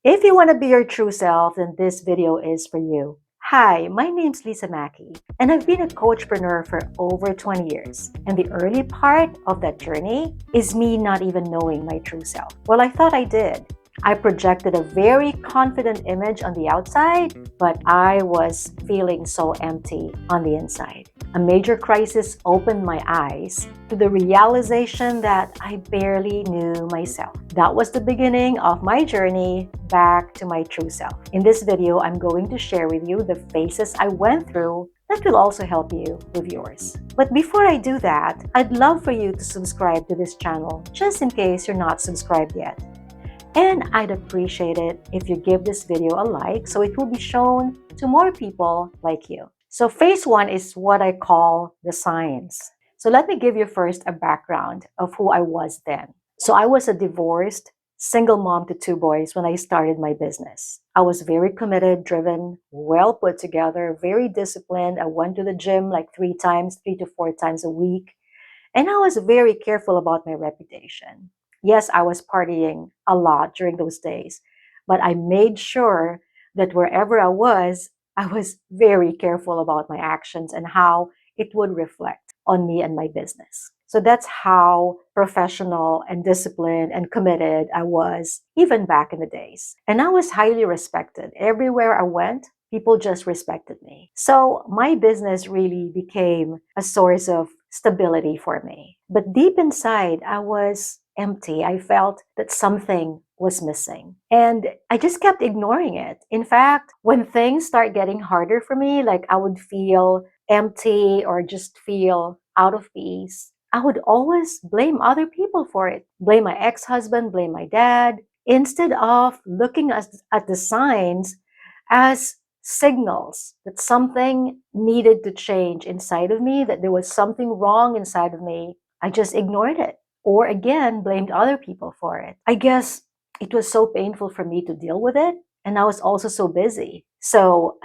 If you want to be your true self, then this video is for you. Hi, my name's Lisa Mackey, and I've been a coachpreneur for over 20 years. And the early part of that journey is me not even knowing my true self. Well, I thought I did. I projected a very confident image on the outside, but I was feeling so empty on the inside. A major crisis opened my eyes to the realization that I barely knew myself. That was the beginning of my journey back to my true self. In this video, I'm going to share with you the phases I went through that will also help you with yours. But before I do that, I'd love for you to subscribe to this channel just in case you're not subscribed yet. And I'd appreciate it if you give this video a like so it will be shown to more people like you. So phase one is what I call the signs. So let me give you first a background of who I was then. So I was a divorced, single mom to 2 boys when I started my business. I was very committed, driven, well put together, very disciplined. I went to the gym like 3 to 4 times a week. And I was very careful about my reputation. Yes, I was partying a lot during those days, but I made sure that wherever I was very careful about my actions and how it would reflect on me and my business. So that's how professional and disciplined and committed I was even back in the days. And I was highly respected. Everywhere I went, people just respected me. So my business really became a source of stability for me. But deep inside, I was empty. I felt that something was missing. And I just kept ignoring it. In fact, when things start getting harder for me, like I would feel empty or just feel out of peace, I would always blame other people for it. Blame my ex-husband, blame my dad, instead of looking at the signs as signals that something needed to change inside of me, that there was something wrong inside of me. I just ignored it, or again, blamed other people for it. I guess it was so painful for me to deal with it, and I was also so busy. So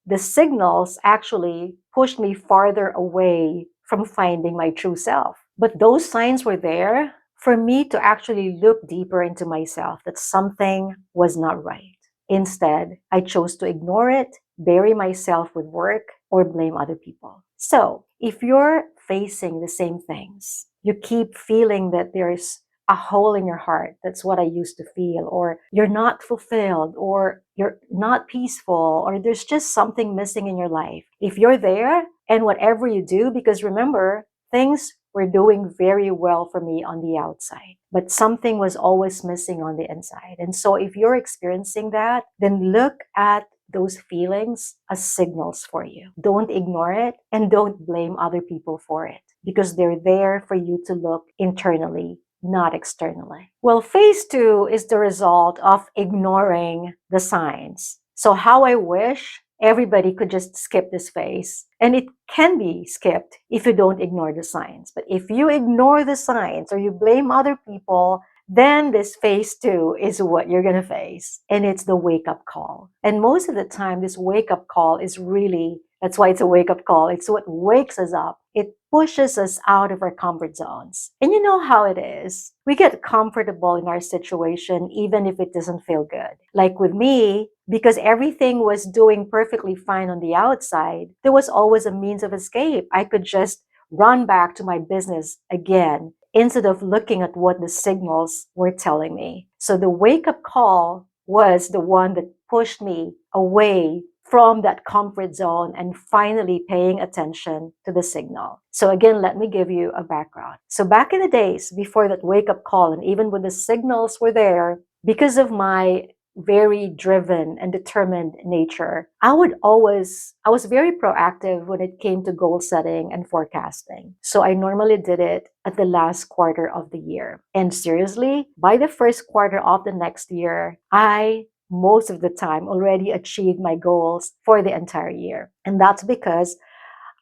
the signals actually pushed me farther away from finding my true self. But those signs were there for me to actually look deeper into myself, that something was not right. Instead, I chose to ignore it, bury myself with work, or blame other people. So, if you're facing the same things, you keep feeling that there's a hole in your heart, that's what I used to feel, or you're not fulfilled, or you're not peaceful, or there's just something missing in your life. If you're there, and whatever you do, because remember, things were doing very well for me on the outside, but something was always missing on the inside. And so if you're experiencing that, then look at those feelings as signals for you. Don't ignore it and don't blame other people for it, because they're there for you to look internally, not externally. Well, phase 2 is the result of ignoring the signs. So how I wish everybody could just skip this phase. And it can be skipped if you don't ignore the signs. But if you ignore the signs or you blame other people, then this phase 2 is what you're going to face. And it's the wake-up call. And most of the time, this wake-up call is really, that's why it's a wake-up call. It's what wakes us up. It pushes us out of our comfort zones. And you know how it is. We get comfortable in our situation even if it doesn't feel good. Like with me, because everything was doing perfectly fine on the outside, there was always a means of escape. I could just run back to my business again instead of looking at what the signals were telling me. So the wake-up call was the one that pushed me away from that comfort zone and finally paying attention to the signal. So again, let me give you a background. So back in the days before that wake-up call, and even when the signals were there, because of my very driven and determined nature, I was very proactive when it came to goal setting and forecasting. So I normally did it at the last quarter of the year. And seriously, by the first quarter of the next year, I most of the time already achieved my goals for the entire year. And that's because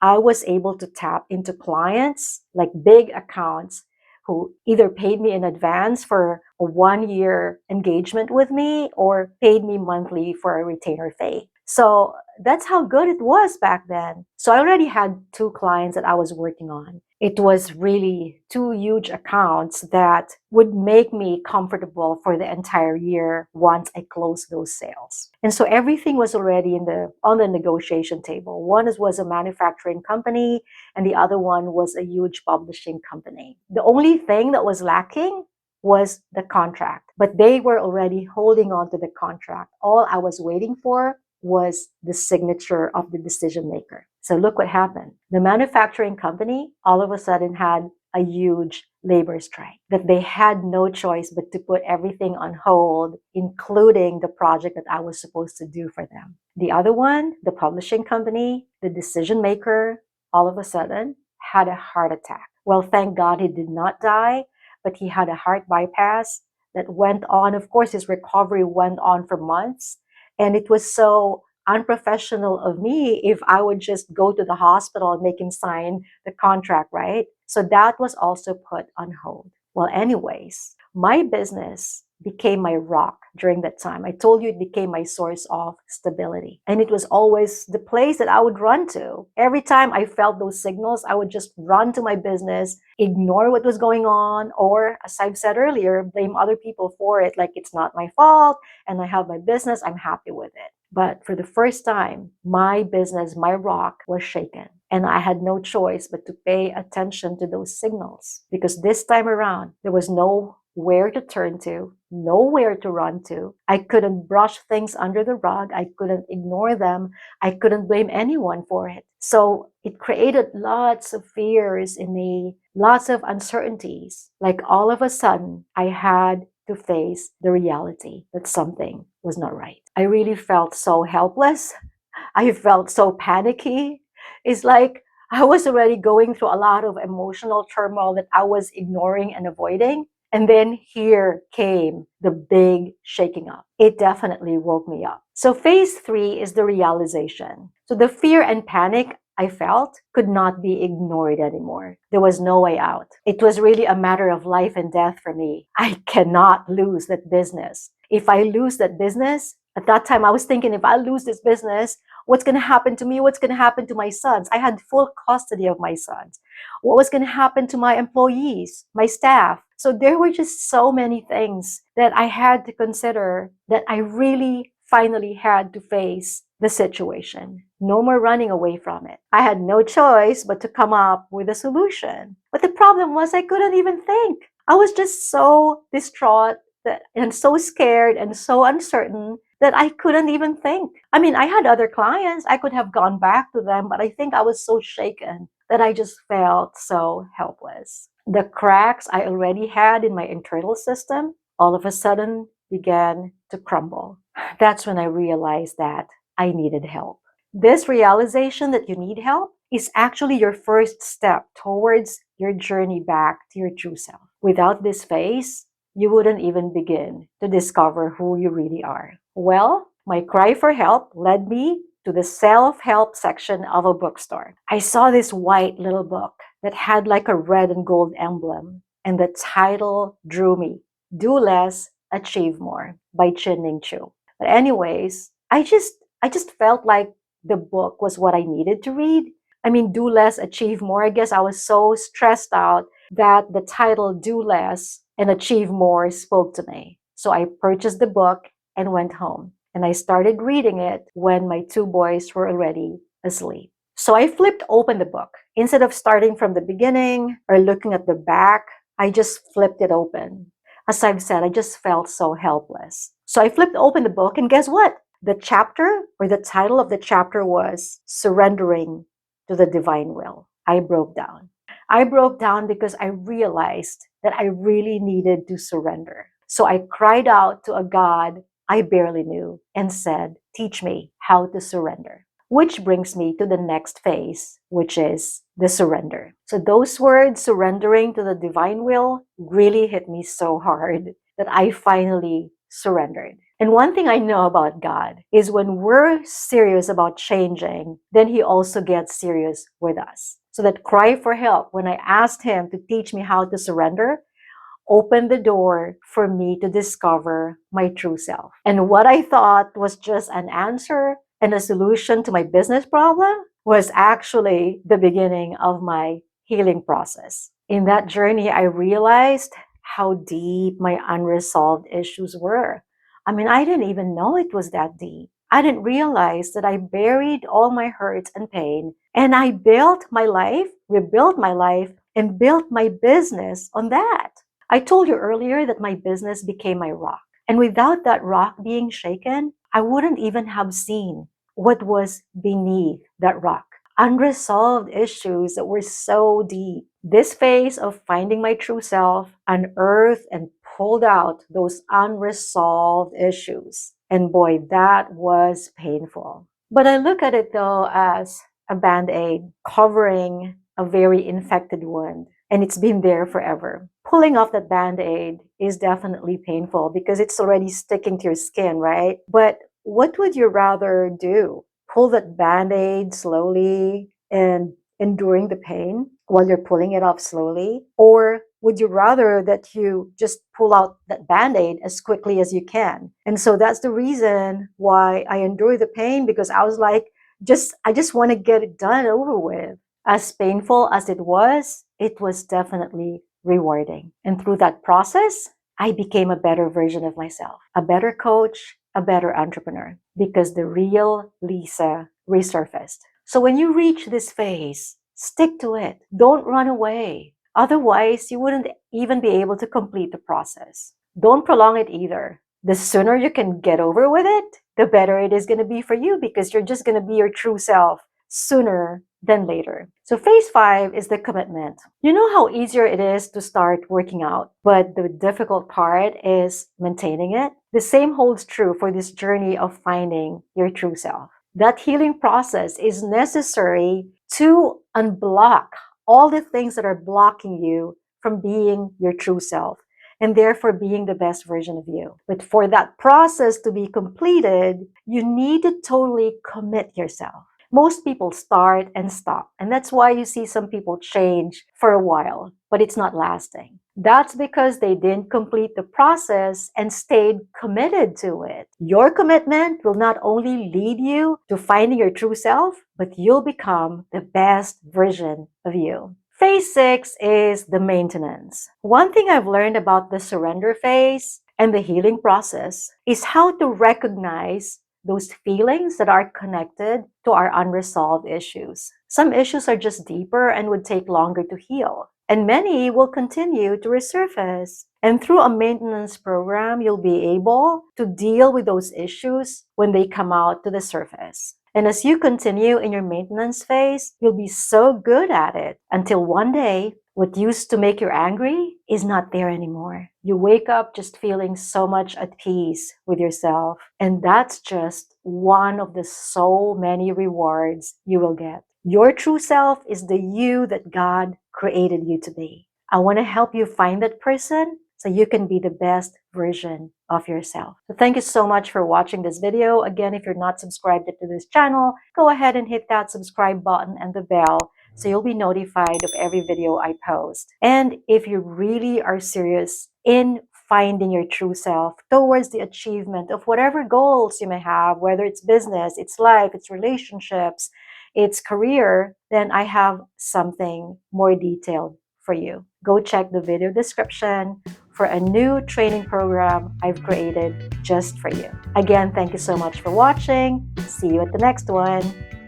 I was able to tap into clients, like big accounts, who either paid me in advance for a 1-year engagement with me or paid me monthly for a retainer fee. So that's how good it was back then. So I already had 2 clients that I was working on. It was really 2 huge accounts that would make me comfortable for the entire year once I closed those sales. And so everything was already on the negotiation table. One was a manufacturing company, and the other one was a huge publishing company. The only thing that was lacking was the contract, but they were already holding on to the contract. All I was waiting for was the signature of the decision maker. So look what happened. The manufacturing company all of a sudden had a huge labor strike, that they had no choice but to put everything on hold, including the project that I was supposed to do for them. The other one, the publishing company, the decision maker, all of a sudden had a heart attack. Well, thank God he did not die, but he had a heart bypass that went on. Of course, his recovery went on for months. And it was so unprofessional of me if I would just go to the hospital and make him sign the contract, right? So that was also put on hold. Well, anyways, my business became my rock during that time. I told you it became my source of stability. And it was always the place that I would run to. Every time I felt those signals, I would just run to my business, ignore what was going on, or as I've said earlier, blame other people for it. Like, it's not my fault and I have my business, I'm happy with it. But for the first time, my business, my rock was shaken. And I had no choice but to pay attention to those signals, because this time around, there was nowhere to turn to, nowhere to run to. I couldn't brush things under the rug. I couldn't ignore them. I couldn't blame anyone for it. So it created lots of fears in me, lots of uncertainties. Like, all of a sudden, I had to face the reality that something was not right. I really felt so helpless. I felt so panicky. It's like I was already going through a lot of emotional turmoil that I was ignoring and avoiding. And then here came the big shaking up. It definitely woke me up. So phase 3 is the realization. So the fear and panic I felt could not be ignored anymore. There was no way out. It was really a matter of life and death for me. I cannot lose that business. If I lose that business, at that time I was thinking, if I lose this business, what's going to happen to me? What's going to happen to my sons? I had full custody of my sons. What was going to happen to my employees, my staff? So there were just so many things that I had to consider, that I really finally had to face the situation. No more running away from it. I had no choice but to come up with a solution. But the problem was, I couldn't even think. I was just so distraught and so scared and so uncertain that I couldn't even think. I mean, I had other clients. I could have gone back to them, but I think I was so shaken that I just felt so helpless. The cracks I already had in my internal system all of a sudden began to crumble. That's when I realized that I needed help. This realization that you need help is actually your first step towards your journey back to your true self. Without this phase, you wouldn't even begin to discover who you really are. Well, my cry for help led me to the self-help section of a bookstore. I saw this white little book that had like a red and gold emblem, and the title drew me. Do Less, Achieve More by Chin-Ning Chu. But anyways, I just felt like the book was what I needed to read. I mean, do less, achieve more. I guess I was so stressed out that the title Do Less and Achieve More spoke to me. So I purchased the book and went home. And I started reading it when my 2 boys were already asleep. So I flipped open the book. Instead of starting from the beginning or looking at the back, I just flipped it open. As I've said, I just felt so helpless. So I flipped open the book, and guess what? The chapter, or the title of the chapter, was Surrendering to the Divine Will. I broke down. I broke down because I realized that I really needed to surrender. So I cried out to a God I barely knew and said, teach me how to surrender. Which brings me to the next phase, which is the surrender. So those words, surrendering to the divine will, really hit me so hard that I finally surrendered. And one thing I know about God is when we're serious about changing, then He also gets serious with us. So that cry for help, when I asked Him to teach me how to surrender, opened the door for me to discover my true self. And what I thought was just an answer and a solution to my business problem was actually the beginning of my healing process. In that journey, I realized how deep my unresolved issues were. I mean, I didn't even know it was that deep. I didn't realize that I buried all my hurts and pain, and I built my life, rebuilt my life, and built my business on that. I told you earlier that my business became my rock. And without that rock being shaken, I wouldn't even have seen what was beneath that rock. Unresolved issues that were so deep. This phase of finding my true self unearthed and pulled out those unresolved issues. And boy, that was painful. But I look at it though as a band-aid covering a very infected wound, and it's been there forever. Pulling off that band-aid is definitely painful because it's already sticking to your skin, right? But what would you rather do? Pull that band-aid slowly and enduring the pain while you're pulling it off slowly? Or would you rather that you just pull out that band-aid as quickly as you can? And so that's the reason why I endure the pain, because I was like, I just want to get it done over with. As painful as it was definitely rewarding. And through that process, I became a better version of myself, a better coach, a better entrepreneur, because the real Lisa resurfaced. So when you reach this phase, stick to it. Don't run away. Otherwise, you wouldn't even be able to complete the process. Don't prolong it either. The sooner you can get over with it, the better it is going to be for you, because you're just going to be your true self sooner than later. So phase 5 is the commitment. You know how easier it is to start working out, but the difficult part is maintaining it. The same holds true for this journey of finding your true self. That healing process is necessary to unblock all the things that are blocking you from being your true self, and therefore being the best version of you. But for that process to be completed, you need to totally commit yourself. Most people start and stop, and that's why you see some people change for a while, but it's not lasting. That's because they didn't complete the process and stayed committed to it. Your commitment will not only lead you to finding your true self, but you'll become the best version of you. Phase 6 is the maintenance. One thing I've learned about the surrender phase and the healing process is how to recognize those feelings that are connected to our unresolved issues. Some issues are just deeper and would take longer to heal, and many will continue to resurface. And through a maintenance program, you'll be able to deal with those issues when they come out to the surface. And as you continue in your maintenance phase, you'll be so good at it until one day, what used to make you angry is not there anymore. You wake up just feeling so much at peace with yourself. And that's just one of the so many rewards you will get. Your true self is the you that God created you to be. I want to help you find that person so you can be the best version of yourself. So thank you so much for watching this video. Again, if you're not subscribed to this channel, go ahead and hit that subscribe button and the bell so you'll be notified of every video I post. And if you really are serious in finding your true self towards the achievement of whatever goals you may have, whether it's business, it's life, it's relationships, it's career, then I have something more detailed for you. Go check the video description for a new training program I've created just for you. Again, thank you so much for watching. See you at the next one.